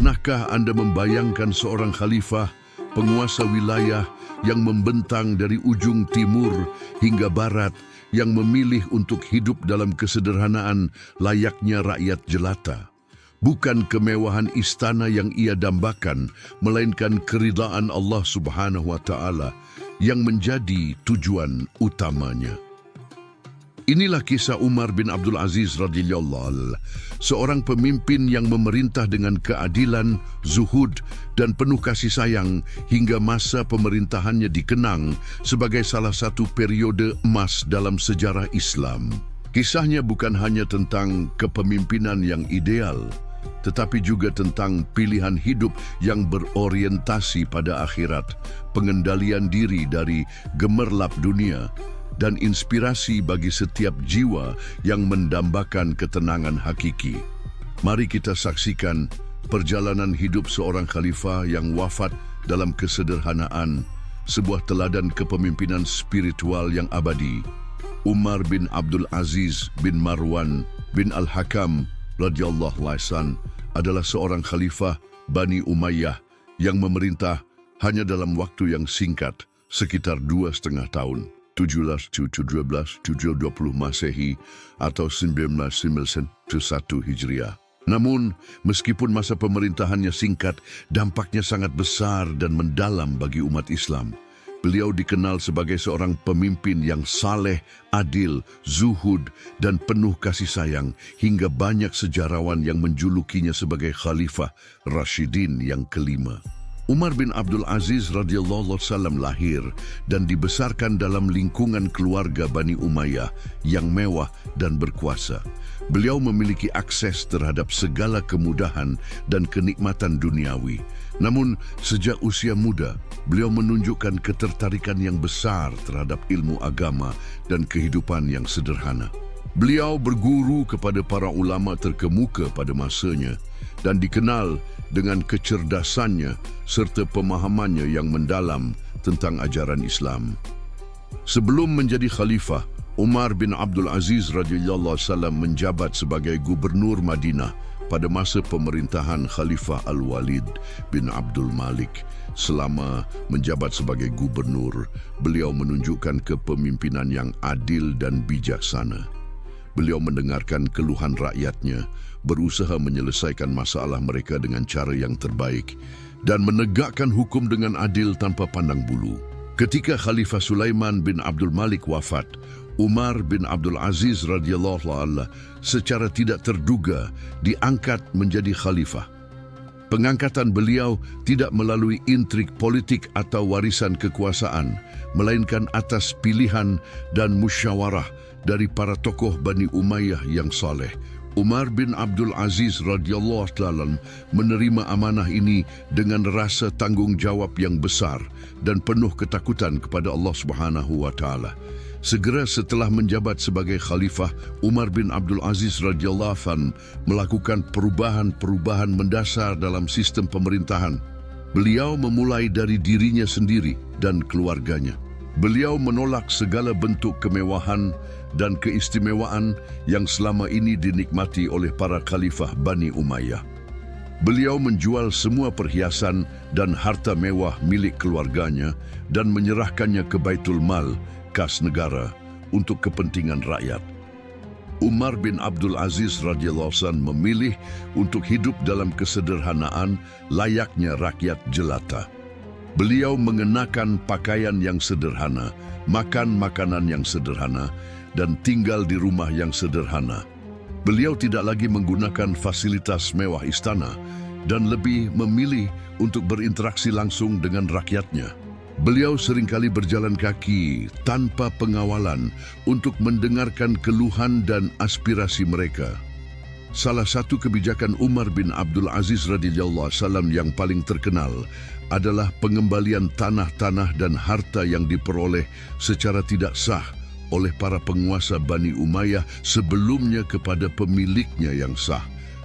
Pernahkah Anda membayangkan seorang khalifah, penguasa wilayah yang membentang dari ujung timur hingga barat, yang memilih untuk hidup dalam kesederhanaan layaknya rakyat jelata? Bukan kemewahan istana yang ia dambakan, melainkan keridaan Allah Subhanahu wa Ta'ala yang menjadi tujuan utamanya. Inilah kisah Umar bin Abdul Aziz radhiyallahu anhu, seorang pemimpin yang memerintah dengan keadilan, zuhud dan penuh kasih sayang hingga masa pemerintahannya dikenang sebagai salah satu periode emas dalam sejarah Islam. Kisahnya bukan hanya tentang kepemimpinan yang ideal, tetapi juga tentang pilihan hidup yang berorientasi pada akhirat, pengendalian diri dari gemerlap dunia, dan inspirasi bagi setiap jiwa yang mendambakan ketenangan hakiki. Mari kita saksikan perjalanan hidup seorang khalifah yang wafat dalam kesederhanaan, sebuah teladan kepemimpinan spiritual yang abadi. Umar bin Abdul Aziz bin Marwan bin Al-Hakam radhiyallahu anhu adalah seorang khalifah Bani Umayyah yang memerintah hanya dalam waktu yang singkat, sekitar 2,5 tahun. 17-12-720 Masehi atau 1991 Hijriah. Namun, meskipun masa pemerintahannya singkat, dampaknya sangat besar dan mendalam bagi umat Islam. Beliau dikenal sebagai seorang pemimpin yang saleh, adil, zuhud, dan penuh kasih sayang, hingga banyak sejarawan yang menjulukinya sebagai Khalifah Rashidin yang kelima. Umar bin Abdul Aziz radhiyallahu anhu lahir dan dibesarkan dalam lingkungan keluarga Bani Umayyah yang mewah dan berkuasa. Beliau memiliki akses terhadap segala kemudahan dan kenikmatan duniawi. Namun, sejak usia muda, beliau menunjukkan ketertarikan yang besar terhadap ilmu agama dan kehidupan yang sederhana. Beliau berguru kepada para ulama terkemuka pada masanya dan dikenal dengan kecerdasannya serta pemahamannya yang mendalam tentang ajaran Islam. Sebelum menjadi khalifah, Umar bin Abdul Aziz radhiyallahu anhu menjabat sebagai gubernur Madinah pada masa pemerintahan Khalifah Al-Walid bin Abdul Malik. Selama menjabat sebagai gubernur, beliau menunjukkan kepemimpinan yang adil dan bijaksana. Beliau mendengarkan keluhan rakyatnya, berusaha menyelesaikan masalah mereka dengan cara yang terbaik, dan menegakkan hukum dengan adil tanpa pandang bulu. Ketika Khalifah Sulaiman bin Abdul Malik wafat, Umar bin Abdul Aziz radhiyallahu anhu secara tidak terduga diangkat menjadi khalifah. Pengangkatan beliau tidak melalui intrik politik atau warisan kekuasaan, melainkan atas pilihan dan musyawarah dari para tokoh Bani Umayyah yang saleh. Umar bin Abdul Aziz radhiyallahu anhu menerima amanah ini dengan rasa tanggung jawab yang besar dan penuh ketakutan kepada Allah Subhanahu wa Ta'ala. Segera setelah menjabat sebagai khalifah, Umar bin Abdul Aziz radhiyallahu anhu melakukan perubahan-perubahan mendasar dalam sistem pemerintahan. Beliau memulai dari dirinya sendiri dan keluarganya. Beliau menolak segala bentuk kemewahan dan keistimewaan yang selama ini dinikmati oleh para khalifah Bani Umayyah. Beliau menjual semua perhiasan dan harta mewah milik keluarganya dan menyerahkannya ke Baitul Mal, kas negara, untuk kepentingan rakyat. Umar bin Abdul Aziz radhiyallahu anhu memilih untuk hidup dalam kesederhanaan layaknya rakyat jelata. Beliau mengenakan pakaian yang sederhana, makan makanan yang sederhana, dan tinggal di rumah yang sederhana. Beliau tidak lagi menggunakan fasilitas mewah istana dan lebih memilih untuk berinteraksi langsung dengan rakyatnya. Beliau seringkali berjalan kaki tanpa pengawalan untuk mendengarkan keluhan dan aspirasi mereka. Salah satu kebijakan Umar bin Abdul Aziz radhiyallahu anhu yang paling terkenal adalah pengembalian tanah-tanah dan harta yang diperoleh secara tidak sah oleh para penguasa Bani Umayyah sebelumnya kepada pemiliknya yang sah.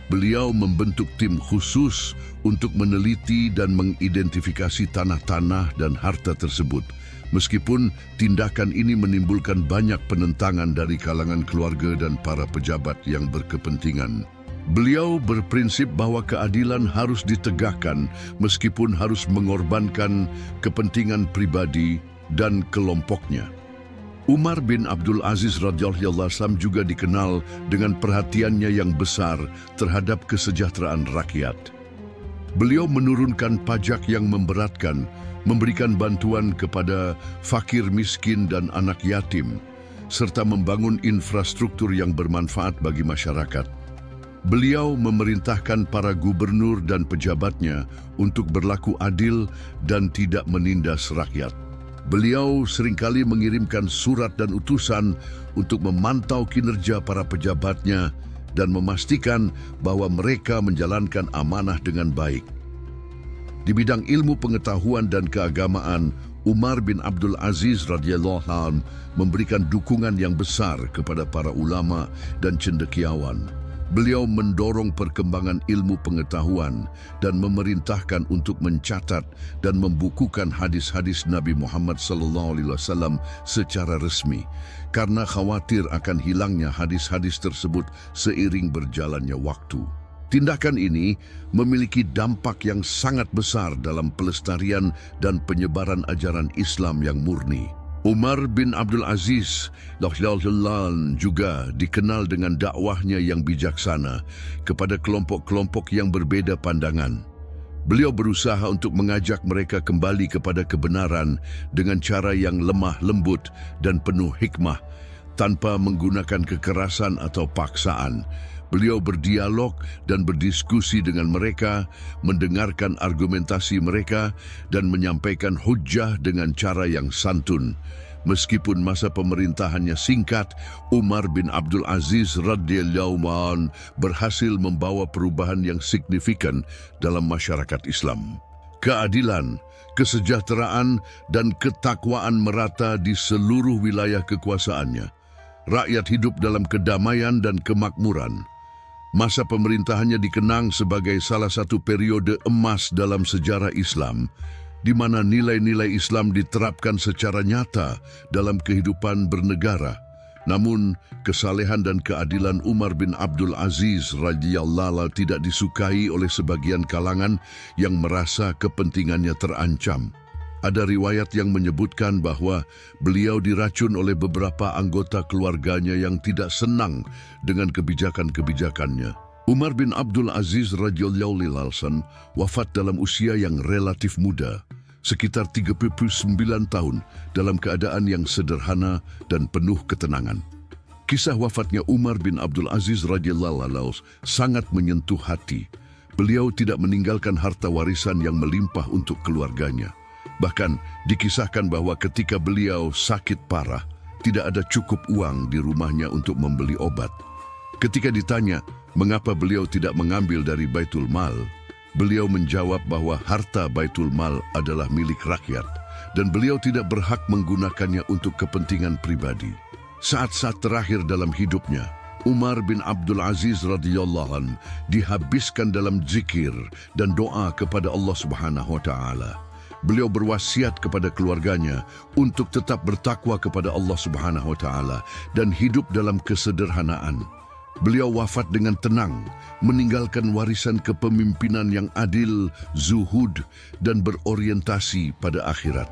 Beliau membentuk tim khusus untuk meneliti dan mengidentifikasi tanah-tanah dan harta tersebut. Meskipun tindakan ini menimbulkan banyak penentangan dari kalangan keluarga dan para pejabat yang berkepentingan. Beliau berprinsip bahwa keadilan harus ditegakkan meskipun harus mengorbankan kepentingan pribadi dan kelompoknya. Umar bin Abdul Aziz radhiyallahu anhu juga dikenal dengan perhatiannya yang besar terhadap kesejahteraan rakyat. Beliau menurunkan pajak yang memberatkan, memberikan bantuan kepada fakir miskin dan anak yatim, serta membangun infrastruktur yang bermanfaat bagi masyarakat. Beliau memerintahkan para gubernur dan pejabatnya untuk berlaku adil dan tidak menindas rakyat. Beliau seringkali mengirimkan surat dan utusan untuk memantau kinerja para pejabatnya dan memastikan bahwa mereka menjalankan amanah dengan baik. Di bidang ilmu pengetahuan dan keagamaan, Umar bin Abdul Aziz radhiyallahu anhu memberikan dukungan yang besar kepada para ulama dan cendekiawan. Beliau mendorong perkembangan ilmu pengetahuan dan memerintahkan untuk mencatat dan membukukan hadis-hadis Nabi Muhammad SAW secara resmi karena khawatir akan hilangnya hadis-hadis tersebut seiring berjalannya waktu. Tindakan ini memiliki dampak yang sangat besar dalam pelestarian dan penyebaran ajaran Islam yang murni. Umar bin Abdul Aziz juga dikenal dengan dakwahnya yang bijaksana kepada kelompok-kelompok yang berbeda pandangan. Beliau berusaha untuk mengajak mereka kembali kepada kebenaran dengan cara yang lemah lembut dan penuh hikmah, tanpa menggunakan kekerasan atau paksaan. Beliau berdialog dan berdiskusi dengan mereka, mendengarkan argumentasi mereka, dan menyampaikan hujjah dengan cara yang santun. Meskipun masa pemerintahannya singkat, Umar bin Abdul Aziz radhiyallahu anhu berhasil membawa perubahan yang signifikan dalam masyarakat Islam. Keadilan, kesejahteraan, dan ketakwaan merata di seluruh wilayah kekuasaannya. Rakyat hidup dalam kedamaian dan kemakmuran. Masa pemerintahannya dikenang sebagai salah satu periode emas dalam sejarah Islam, di mana nilai-nilai Islam diterapkan secara nyata dalam kehidupan bernegara. Namun, kesalehan dan keadilan Umar bin Abdul Aziz radhiyallahu anhu tidak disukai oleh sebagian kalangan yang merasa kepentingannya terancam. Ada riwayat yang menyebutkan bahwa beliau diracun oleh beberapa anggota keluarganya yang tidak senang dengan kebijakan-kebijakannya. Umar bin Abdul Aziz radhiyallahu anhu wafat dalam usia yang relatif muda, sekitar 39 tahun, dalam keadaan yang sederhana dan penuh ketenangan. Kisah wafatnya Umar bin Abdul Aziz radhiyallahu anhu sangat menyentuh hati. Beliau tidak meninggalkan harta warisan yang melimpah untuk keluarganya. Bahkan dikisahkan bahwa ketika beliau sakit parah, tidak ada cukup uang di rumahnya untuk membeli obat. Ketika ditanya mengapa beliau tidak mengambil dari Baitul Mal, beliau menjawab bahwa harta Baitul Mal adalah milik rakyat dan beliau tidak berhak menggunakannya untuk kepentingan pribadi. Saat-saat terakhir dalam hidupnya, Umar bin Abdul Aziz radhiyallahu anhu dihabiskan dalam zikir dan doa kepada Allah Subhanahu wa taala. Beliau berwasiat kepada keluarganya untuk tetap bertakwa kepada Allah Subhanahu wa taala dan hidup dalam kesederhanaan. Beliau wafat dengan tenang, meninggalkan warisan kepemimpinan yang adil, zuhud, dan berorientasi pada akhirat.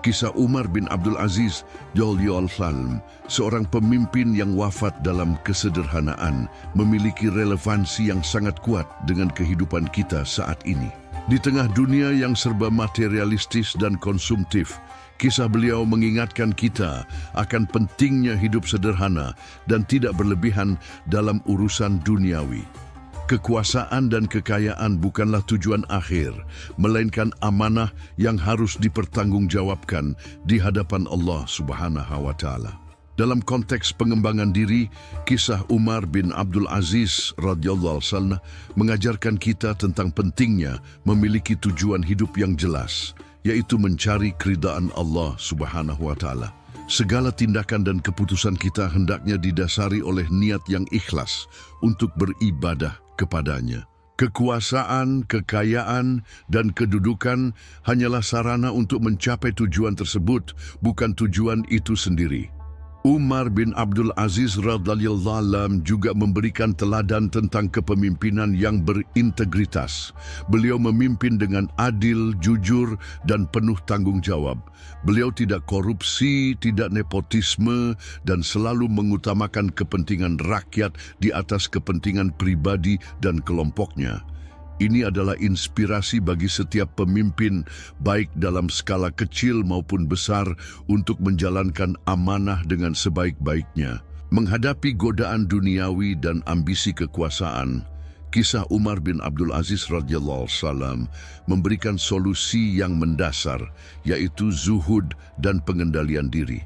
Kisah Umar bin Abdul Aziz radhiyallahu anhu, seorang pemimpin yang wafat dalam kesederhanaan, memiliki relevansi yang sangat kuat dengan kehidupan kita saat ini. Di tengah dunia yang serba materialistis dan konsumtif, kisah beliau mengingatkan kita akan pentingnya hidup sederhana dan tidak berlebihan dalam urusan duniawi. Kekuasaan dan kekayaan bukanlah tujuan akhir, melainkan amanah yang harus dipertanggungjawabkan di hadapan Allah Subhanahu wa taala. Dalam konteks pengembangan diri, kisah Umar bin Abdul Aziz radhiyallahu anhu mengajarkan kita tentang pentingnya memiliki tujuan hidup yang jelas, yaitu mencari keridaan Allah Subhanahu wa taala. Segala tindakan dan keputusan kita hendaknya didasari oleh niat yang ikhlas untuk beribadah kepadanya. Kekuasaan, kekayaan, dan kedudukan hanyalah sarana untuk mencapai tujuan tersebut, bukan tujuan itu sendiri. Umar bin Abdul Aziz radhiyallahu anhu juga memberikan teladan tentang kepemimpinan yang berintegritas. Beliau memimpin dengan adil, jujur, dan penuh tanggung jawab. Beliau tidak korupsi, tidak nepotisme, dan selalu mengutamakan kepentingan rakyat di atas kepentingan pribadi dan kelompoknya. Ini adalah inspirasi bagi setiap pemimpin, baik dalam skala kecil maupun besar, untuk menjalankan amanah dengan sebaik-baiknya. Menghadapi godaan duniawi dan ambisi kekuasaan, kisah Umar bin Abdul Aziz radhiyallahu anhu memberikan solusi yang mendasar, yaitu zuhud dan pengendalian diri.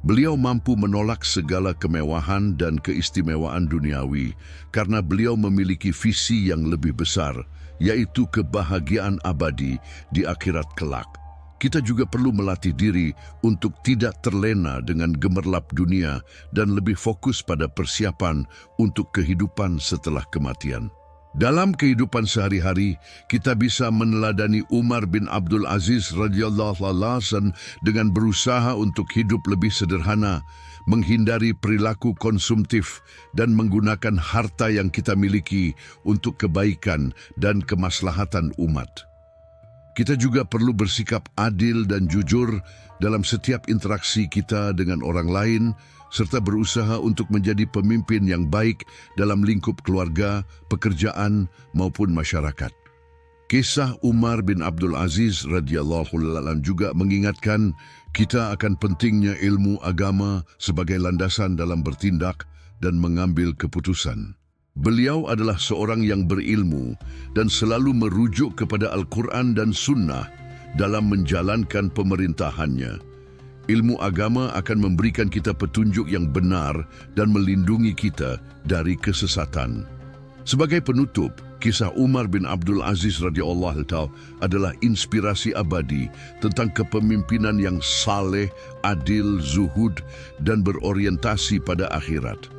Beliau mampu menolak segala kemewahan dan keistimewaan duniawi karena beliau memiliki visi yang lebih besar, yaitu kebahagiaan abadi di akhirat kelak. Kita juga perlu melatih diri untuk tidak terlena dengan gemerlap dunia dan lebih fokus pada persiapan untuk kehidupan setelah kematian. Dalam kehidupan sehari-hari, kita bisa meneladani Umar bin Abdul Aziz radhiyallahu anhu dengan berusaha untuk hidup lebih sederhana, menghindari perilaku konsumtif, dan menggunakan harta yang kita miliki untuk kebaikan dan kemaslahatan umat. Kita juga perlu bersikap adil dan jujur dalam setiap interaksi kita dengan orang lain, serta berusaha untuk menjadi pemimpin yang baik dalam lingkup keluarga, pekerjaan, maupun masyarakat. Kisah Umar bin Abdul Aziz radhiyallahu anhu juga mengingatkan kita akan pentingnya ilmu agama sebagai landasan dalam bertindak dan mengambil keputusan. Beliau adalah seorang yang berilmu dan selalu merujuk kepada Al-Quran dan Sunnah dalam menjalankan pemerintahannya. Ilmu agama akan memberikan kita petunjuk yang benar dan melindungi kita dari kesesatan. Sebagai penutup, kisah Umar bin Abdul Aziz radhiyallahu anhu adalah inspirasi abadi tentang kepemimpinan yang saleh, adil, zuhud, dan berorientasi pada akhirat.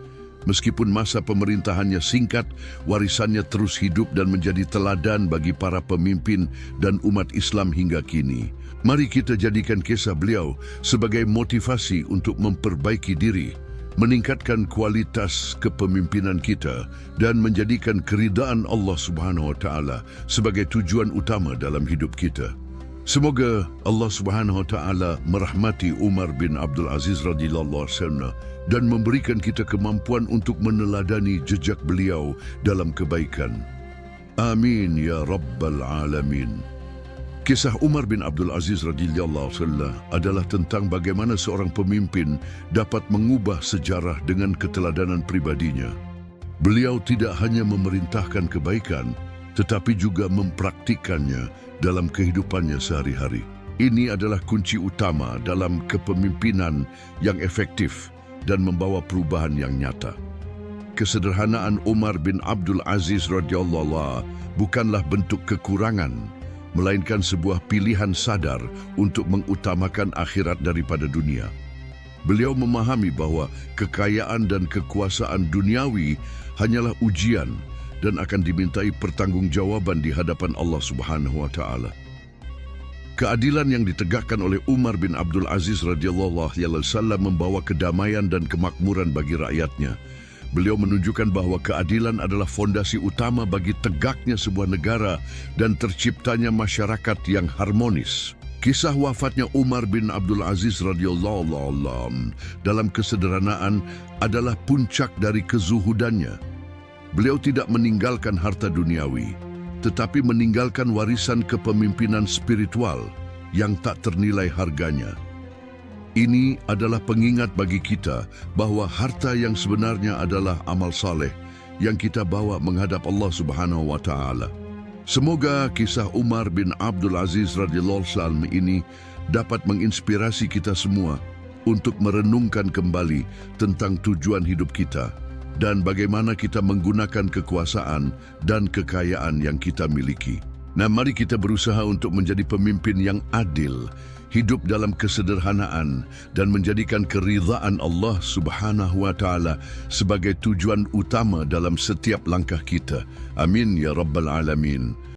Meskipun masa pemerintahannya singkat, warisannya terus hidup dan menjadi teladan bagi para pemimpin dan umat Islam hingga kini. Mari kita jadikan kisah beliau sebagai motivasi untuk memperbaiki diri, meningkatkan kualitas kepemimpinan kita, dan menjadikan keridaan Allah Subhanahu wa Ta'ala sebagai tujuan utama dalam hidup kita. Semoga Allah Subhanahu wa Ta'ala merahmati Umar bin Abdul Aziz radhiyallahu anhu dan memberikan kita kemampuan untuk meneladani jejak beliau dalam kebaikan. Amin ya Rabbal Alamin. Kisah Umar bin Abdul Aziz radhiyallahu anhu adalah tentang bagaimana seorang pemimpin dapat mengubah sejarah dengan keteladanan pribadinya. Beliau tidak hanya memerintahkan kebaikan, tetapi juga mempraktikannya dalam kehidupannya sehari-hari. Ini adalah kunci utama dalam kepemimpinan yang efektif dan membawa perubahan yang nyata. Kesederhanaan Umar bin Abdul Aziz radhiyallahu anhu bukanlah bentuk kekurangan, melainkan sebuah pilihan sadar untuk mengutamakan akhirat daripada dunia. Beliau memahami bahwa kekayaan dan kekuasaan duniawi hanyalah ujian dan akan dimintai pertanggungjawaban di hadapan Allah Subhanahu wa Ta'ala. Keadilan yang ditegakkan oleh Umar bin Abdul Aziz radhiyallahu anhu membawa kedamaian dan kemakmuran bagi rakyatnya. Beliau menunjukkan bahwa keadilan adalah fondasi utama bagi tegaknya sebuah negara dan terciptanya masyarakat yang harmonis. Kisah wafatnya Umar bin Abdul Aziz radhiyallahu anhu dalam kesederhanaan adalah puncak dari kezuhudannya. Beliau tidak meninggalkan harta duniawi, tetapi meninggalkan warisan kepemimpinan spiritual yang tak ternilai harganya. Ini adalah pengingat bagi kita bahwa harta yang sebenarnya adalah amal saleh yang kita bawa menghadap Allah Subhanahu wa Ta'ala. Semoga kisah Umar bin Abdul Aziz radhiyallahu anhu ini dapat menginspirasi kita semua untuk merenungkan kembali tentang tujuan hidup kita dan bagaimana kita menggunakan kekuasaan dan kekayaan yang kita miliki. Nah, mari kita berusaha untuk menjadi pemimpin yang adil, hidup dalam kesederhanaan, dan menjadikan keridhaan Allah Subhanahu wa Ta'ala sebagai tujuan utama dalam setiap langkah kita. Amin ya Rabbal Alamin.